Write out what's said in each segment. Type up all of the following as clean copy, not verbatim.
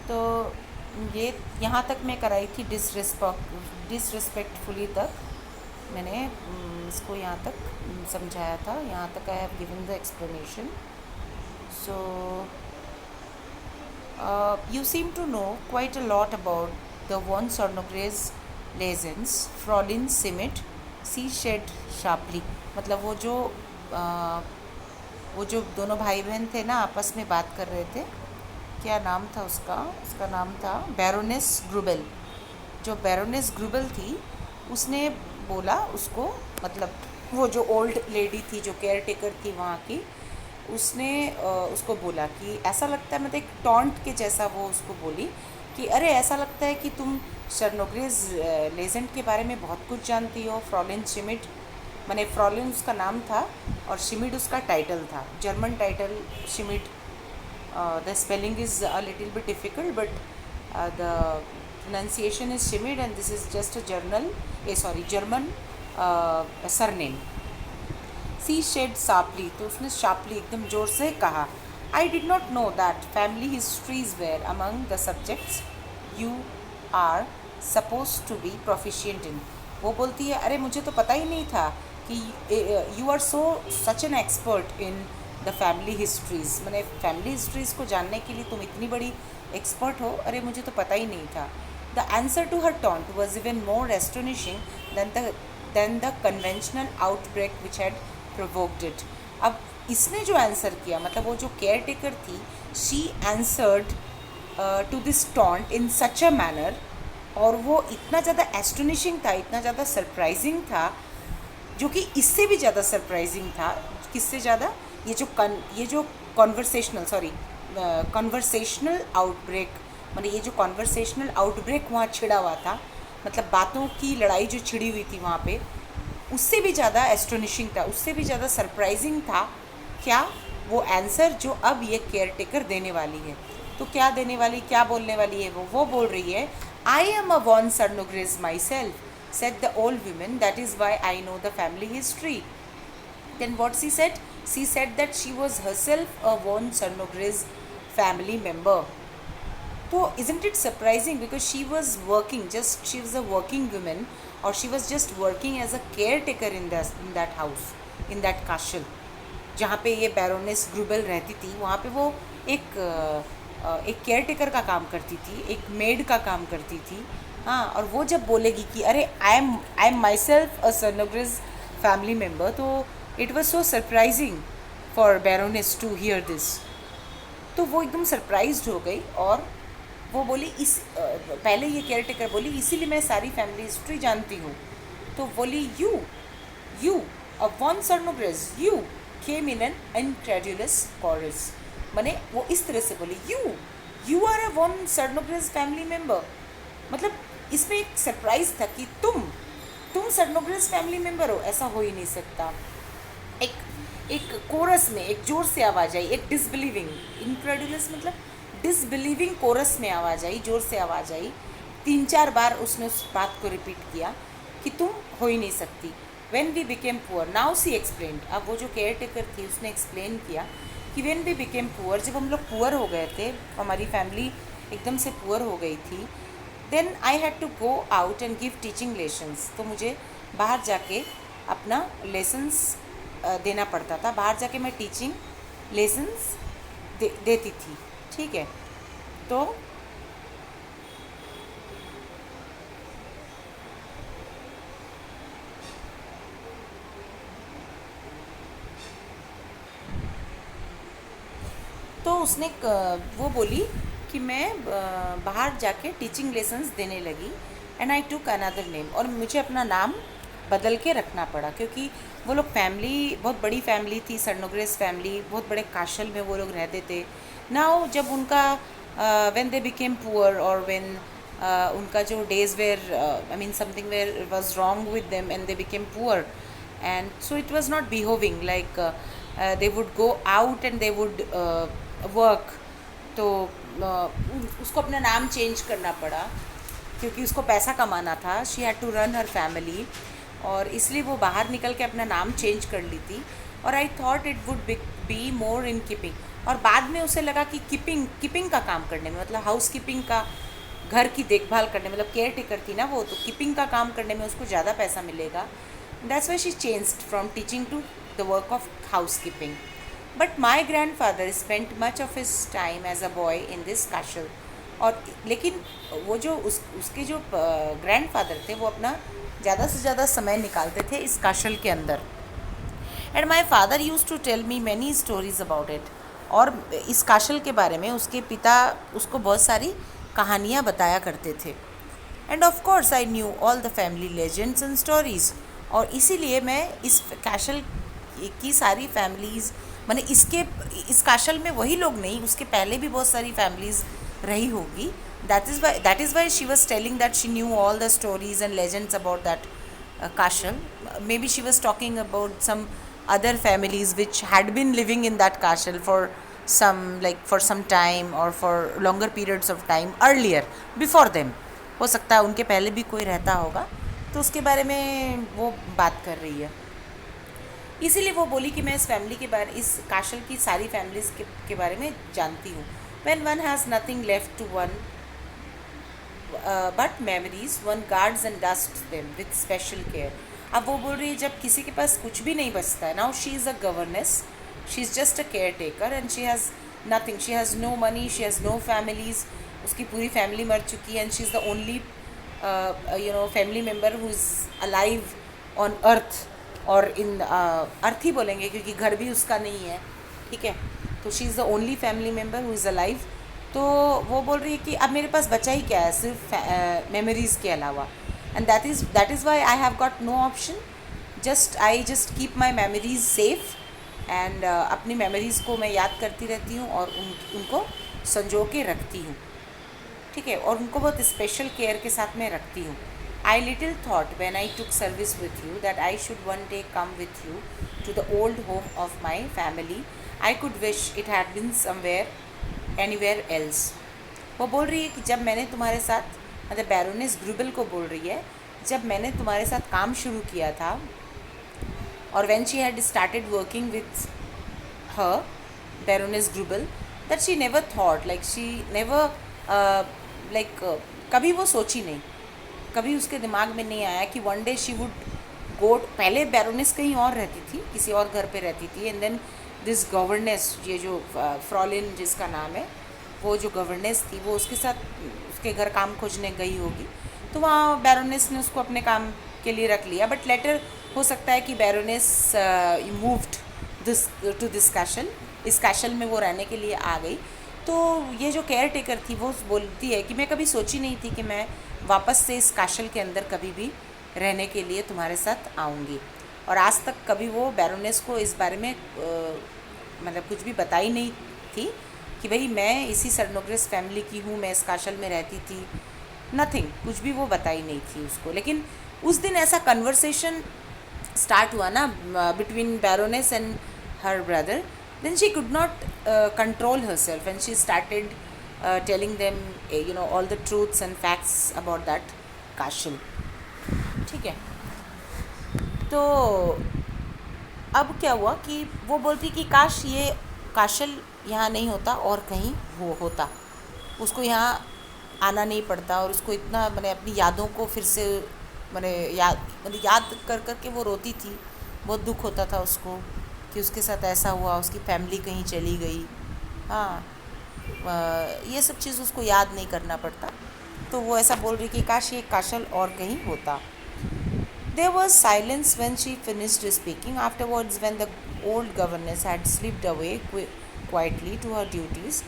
तो ये यहाँ तक मैं कराई थी डिसरिस्पेक्टफुली तक मैंने इसको यहाँ तक समझाया था, यहाँ तक I have given the explanation. So you seem to know quite a lot about the von Sornogres legends. Fraulein Simit, she shed sharply. मतलब वो जो दोनों भाई बहन थे ना, आपस में बात कर रहे थे. क्या नाम था उसका नाम था बैरोनेस ग्रुबेल. जो बैरोनेस ग्रुबेल थी उसने बोला उसको, मतलब वो जो ओल्ड लेडी थी जो केयर टेकर थी वहाँ की, उसने उसको बोला कि ऐसा लगता है, मतलब एक टॉन्ट के जैसा वो उसको बोली कि अरे ऐसा लगता है कि तुम शर्नोग्रेज लेजेंड के बारे में बहुत कुछ जानती हो. फ्रॉलिन शिमिट, मैंने फ्रॉलिन उसका नाम था और शिमिट उसका टाइटल था, German title Schmidt. The spelling is a little bit difficult but the pronunciation is Schmidt and this is just a German surname. She said sharply, तो उसने sharply एकदम ज़ोर से कहा, I did not know that family histories were among the subjects you are supposed to be proficient in. वो बोलती है अरे मुझे तो पता ही नहीं था कि you are such an expert in the family histories. मैंने फैमिली हिस्ट्रीज़ को जानने के लिए तुम इतनी बड़ी एक्सपर्ट हो, अरे मुझे तो पता ही नहीं था. The answer to her taunt was even more astonishing than the conventional outbreak which had provoked it. अब इसने जो आंसर किया, मतलब वो जो केयर टेकर थी, she answered to this taunt in such a manner, और वो इतना ज़्यादा एस्टोनिशिंग था, इतना ज़्यादा सरप्राइजिंग था, जो कि इससे भी ज़्यादा सरप्राइजिंग था. किससे ज़्यादा? ये जो कॉन्वर्सेशनल आउटब्रेक, मतलब ये जो कॉन्वर्सेशनल आउटब्रेक वहाँ छिड़ा हुआ था, मतलब बातों की लड़ाई जो छिड़ी हुई थी वहाँ पे, उससे भी ज़्यादा एस्टोनिशिंग था, उससे भी ज़्यादा सरप्राइजिंग था. क्या? वो आंसर जो अब ये केयर टेकर देने वाली है. तो क्या देने वाली, क्या बोलने वाली है वो बोल रही है, I am a von Sernogres myself, said the old woman, that is why I know the family history. Then what she said? She said that she was herself a von Cernogres family member. So isn't it surprising, because she was a working woman, or she was just working as a caretaker in that house, in that castle, जहाँ पे ये baroness ग्रुबेल रहती थी. वहाँ पे वो एक care taker का काम करती थी, एक मेड का काम करती थी. हाँ, और वो जब बोलेगी कि अरे I am myself a Sernogres family member, तो it was so surprising for Baroness to hear this. तो वो एकदम सरप्राइज्ड हो गई और वो बोली पहले ये केयर टेकर बोली इसीलिए मैं सारी फैमिली हिस्ट्री जानती हूँ. तो बोली you a von Sernogres, you came in an incredulous chorus. मैंने वो इस तरह से बोली, you are a von Sernogres family member. मतलब इसमें एक सरप्राइज था कि तुम सर्नोग्रेज फैमिली मेम्बर हो, ऐसा हो ही नहीं सकता. एक कोरस में एक जोर से आवाज़ आई, एक डिसबिलीविंग, इनक्रेडुलस मतलब डिसबिलीविंग कोरस में आवाज़ आई, जोर से आवाज़ आई. 3-4 बार उसने उस बात को रिपीट किया कि तुम हो ही नहीं सकती. When we became poor, now see explained. अब वो जो केयर टेकर थी उसने एक्सप्लेन किया कि व्हेन वी बिकेम पुअर, जब हम लोग पुअर हो गए थे, हमारी फैमिली एकदम से पुअर हो गई थी, then I had to go out and give teaching lessons. तो मुझे बाहर जाके अपना लेसन्स देना पड़ता था. बाहर जाके मैं टीचिंग लेसन्स देती थी. ठीक है, तो उसने वो बोली कि मैं बाहर जाके टीचिंग लेसन्स देने लगी. And I took another name, और मुझे अपना नाम बदल के रखना पड़ा, क्योंकि वो लोग फैमिली बहुत बड़ी फैमिली थी, सर्नोग्रेज फैमिली, बहुत बड़े काशल में वो लोग रहते थे. नाउ जब उनका व्हेन दे बिकेम पुअर, और व्हेन उनका जो days where I mean something where was wrong with them and they became poor, and so it was not behaving like they would go out and they would work. तो उसको अपना नाम change करना पड़ा, क्योंकि उसको पैसा कमाना था. She had to run her family, और इसलिए वो बाहर निकल के अपना नाम चेंज कर ली थी. और I thought it would be more in keeping. और बाद में उसे लगा कि कीपिंग का काम करने में, मतलब हाउस कीपिंग का, घर की देखभाल करने, मतलब केयर टेकर थी ना वो, तो कीपिंग का काम करने में उसको ज़्यादा पैसा मिलेगा। That's why she changed from teaching to the work of housekeeping. But my grandfather spent much of his time as a boy in this castle. और लेकिन वो जो उसके जो ग्रैंड फादर थे वो अपना ज़्यादा से ज़्यादा समय निकालते थे इस काशल के अंदर। And my father use to tell me many stories about it. और इस काशल के बारे में उसके पिता उसको बहुत सारी कहानियाँ बताया करते थे। End of course I knew all the family legends and stories. और इसीलिए मैं इस काशल की सारी फैमिलीज़, मैंने इस काशल में वही लोग नहीं, उसके पहले भी बहुत सारी फैमिलीज़ रही होगी। That is why she was telling that she knew all the stories and legends about that Kashal. Maybe she was talking about some other families which had been living in that Kashal for some time or for longer periods of time earlier before them. हो सकता है उनके पहले भी कोई रहता होगा, तो उसके बारे में वो बात कर रही है। इसीलिए वो बोली कि मैं इस फैमिली के बारे, इस काशल की सारी फैमिलीज़ के बारे में जानती हूँ। When one has nothing left to one but memories one guards and dust them with special care. अब वो बोल रही है जब किसी के पास कुछ भी नहीं बचता है, now she is a governess, she is just a care taker and she has nothing, she has no money, she has no families, उसकी पूरी फैमिली मर चुकी है and she is the only family member who is alive on earth, और in अर्थ ही बोलेंगे क्योंकि घर भी उसका नहीं है, ठीक है। तो she is the only family member who is alive. तो वो बोल रही है कि अब मेरे पास बचा ही क्या है सिर्फ मेमोरीज़ के अलावा। And that is why I have got no option, I just keep my memories safe and अपनी मेमोरीज़ को मैं याद करती रहती हूँ और उनको संजो के रखती हूँ, ठीक है, और उनको बहुत स्पेशल केयर के साथ में रखती हूँ। I little thought when I took service with you that I should one day come with you to the old home of my family. I could wish it had been somewhere anywhere else. वो बोल रही है कि जब मैंने तुम्हारे साथ, मतलब बैरोनेस ग्रूबल को बोल रही है, जब मैंने तुम्हारे साथ काम शुरू किया था, और when she had started working with her Baroness Grubel, that she never thought, कभी वो सोची नहीं, कभी उसके दिमाग में नहीं आया कि one day she would go. पहले बैरोनेस कहीं और रहती थी, किसी और घर पे रहती थी, एंड देन दिस गवर्नेस, ये जो फ्रॉलिन जिसका नाम है, वो जो गवर्नेस थी वो उसके साथ उसके घर काम खोजने गई होगी, तो वहाँ बैरोनेस ने उसको अपने काम के लिए रख लिया। बट लेटर हो सकता है कि baroness moved to this castle, इस कैशल में वो रहने के लिए आ गई। तो ये जो केयर टेकर थी वो बोलती है कि मैं कभी सोची नहीं थी कि मैं वापस से इस कैशल के अंदर कभी भी रहने के लिए तुम्हारे साथ आऊँगी। और आज तक कभी वो बैरोनेस को इस बारे में मतलब कुछ भी बताई नहीं थी कि भाई मैं इसी सर्नोग्रेस फैमिली की हूँ, मैं इस काशल में रहती थी, नथिंग, कुछ भी वो बताई नहीं थी उसको। लेकिन उस दिन ऐसा कन्वर्सेशन स्टार्ट हुआ ना between Baroness and her brother, then she could not control herself and she started telling them all the truths and facts about that castle, ठीक है। तो अब क्या हुआ कि वो बोलती कि काश ये काशल यहाँ नहीं होता और कहीं वो होता, उसको यहाँ आना नहीं पड़ता, और उसको इतना मैंने अपनी यादों को फिर से मैंने याद कर कर के वो रोती थी, बहुत दुख होता था उसको कि उसके साथ ऐसा हुआ, उसकी फैमिली कहीं चली गई। हाँ, ये सब चीज़ उसको याद नहीं करना पड़ता, तो वो ऐसा बोल रही कि काश ये काशल और कहीं होता। There was silence when she finished speaking. Afterwards, when the old governess had slipped away quietly to her duties,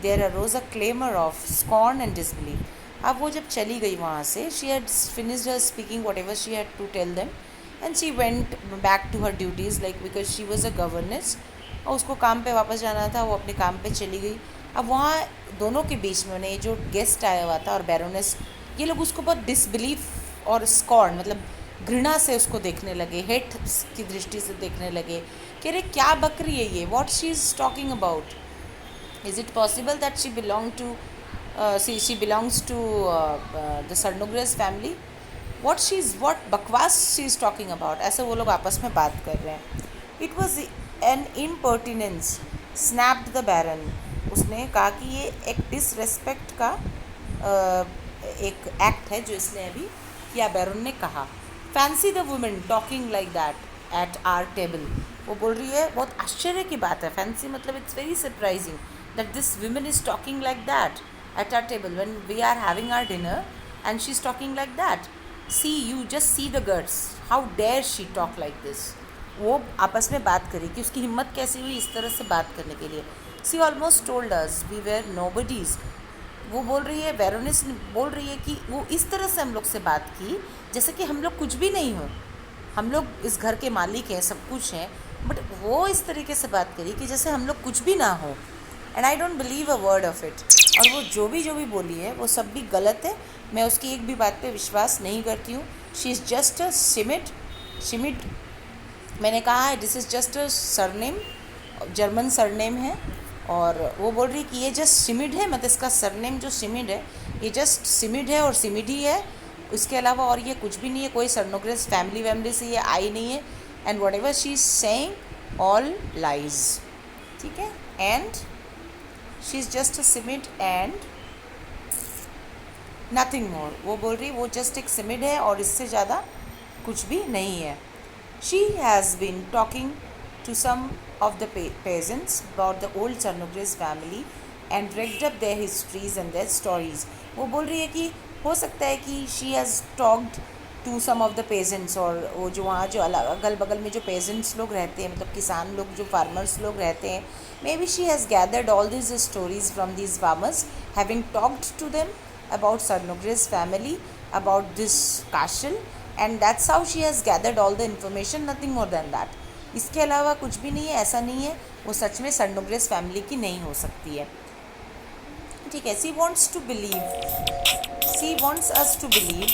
there arose a clamor of scorn and disbelief. अब वो जब चली गई वहाँ से, she had finished her speaking whatever she had to tell them, and she went back to her duties because she was a governess, और उसको काम पे वापस जाना था, वो अपने काम पे चली गई। अब वहाँ दोनों के बीच में ये जो गेस्ट आया हुआ था और बैरोनेस, ये लोग उसको बहुत डिसबिलीफ और स्कॉर्न, मतलब घृणा से उसको देखने लगे, हेट की दृष्टि से देखने लगे कि अरे क्या बक रही है ये, what she is talking about, is it possible that she belongs to the Sernogres family, what बकवास शी इज़ टॉकिंग अबाउट, ऐसे वो लोग आपस में बात कर रहे हैं। It was an impertinence snapped the baron. उसने कहा कि ये एक डिसरेस्पेक्ट का एक एक्ट है जो इसने अभी किया, बैरन ने कहा। Fancy the women talking like that at our table. वो बोल रही है, बहुत आश्चर्य की बात है, फैंसी मतलब it's very surprising that this women is talking like that at our table when we are having our dinner and she is talking like that. See you just see the guards, how dare she talk like this. वो आपस में बात करी कि उसकी हिम्मत कैसी हुई इस तरह से बात करने के लिए। She almost told us we were nobodies. वो बोल रही है, बैरोनेस बोल रही है कि वो इस तरह से हम लोग से बात की जैसे कि हम लोग कुछ भी नहीं हो, हम लोग इस घर के मालिक हैं, सब कुछ हैं, बट वो इस तरीके से बात करी कि जैसे हम लोग कुछ भी ना हो। And I don't believe a word of it. और वो जो भी बोली है वो सब भी गलत है, मैं उसकी एक भी बात पे विश्वास नहीं करती हूँ। She is just a Schmidt, मैंने कहा है this is just a surname, German surname है। और वो बोल रही कि ये जस्ट सिमिड है, मतलब इसका सरनेम जो सिमिड है ये जस्ट सिमिड है और सिमिड ही है, उसके अलावा और ये कुछ भी नहीं है, कोई सर्नोग्रेस फैमिली से ये आई नहीं है। And whatever she is saying all lies, ठीक है, and she is just a सिमिड एंड नथिंग मोर। वो बोल रही वो जस्ट एक सिमिड है और इससे ज़्यादा कुछ भी नहीं है। She has been talking to some of the peasants about the old Charnogres family and read up their histories and their stories. वो बोल रही है कि हो सकता है कि she has talked to some of the peasants, और वो जो वहाँ जो अगल बगल में जो peasants लोग रहते हैं, मतलब किसान लोग जो farmers लोग रहते हैं, maybe she has gathered all these stories from these farmers, having talked to them about Charnogres family, about this castle, and that's how she has gathered all the information, nothing more than that. इसके अलावा कुछ भी नहीं है, ऐसा नहीं है वो सच में सर्नोग्रेस फैमिली की नहीं हो सकती है, ठीक है। सी वॉन्ट्स अस टू बिलीव